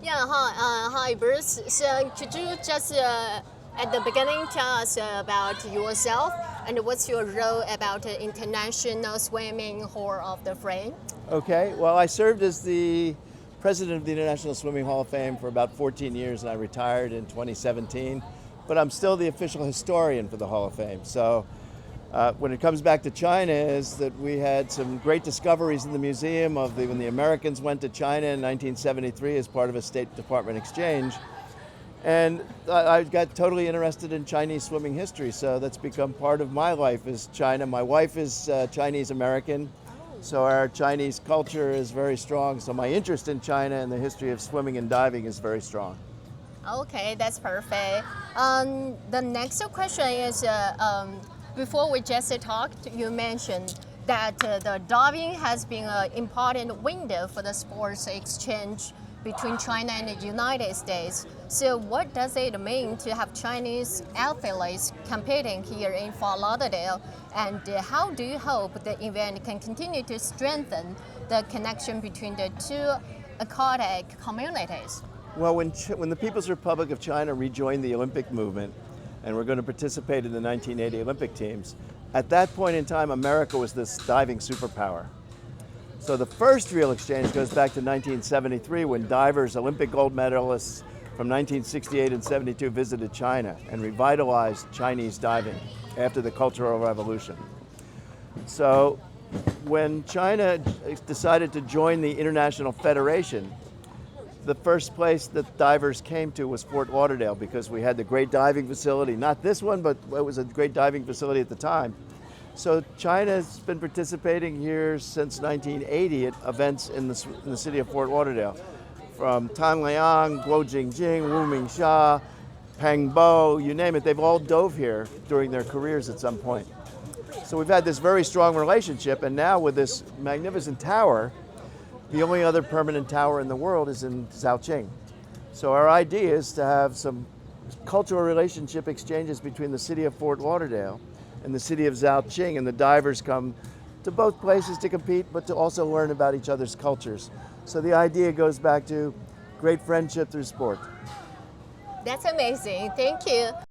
Yeah, hi Bruce. So could you just at the beginning tell us about yourself and what's your role about the International Swimming Hall of the Fame? Okay, well, I served as the president of the International Swimming Hall of Fame for about 14 years, and I retired in 2017. But I'm still the official historian for the Hall of Fame. So when it comes back to China, is that we had some great discoveries in the museum of when the Americans went to China in 1973 as part of a State Department exchange. And I got totally interested in Chinese swimming history, so that's become part of my life is China. My wife is Chinese American, so our Chinese culture is very strong. So my interest in China and the history of swimming and diving is very strong. Okay, that's perfect. The next question is, before we just talked, you mentioned that the diving has been an important window for the sports exchange between China and the United States. So what does it mean to have Chinese athletes competing here in Fort Lauderdale? And how do you hope the event can continue to strengthen the connection between the two aquatic communities? Well, when the People's Republic of China rejoined the Olympic movement, and we're going to participate in the 1980 Olympic teams, at that point in time, America was this diving superpower. So the first real exchange goes back to 1973 when divers, Olympic gold medalists from 1968 and 72 visited China and revitalized Chinese diving after the Cultural Revolution. So when China decided to join the International Federation, the first place that divers came to was Fort Lauderdale because we had the great diving facility. Not this one, but it was a great diving facility at the time. So China's been participating here since 1980 at events in the city of Fort Lauderdale. From Tangliang, Guo Jingjing, Wu Mingxia, Peng Bo, you name it, they've all dove here during their careers at some point. So we've had this very strong relationship, and now with this magnificent tower, the only other permanent tower in the world is in Zhaoqing. So our idea is to have some cultural relationship exchanges between the city of Fort Lauderdale and the city of Zhaoqing, and the divers come to both places to compete, but to also learn about each other's cultures. So the idea goes back to great friendship through sport. That's amazing. Thank you.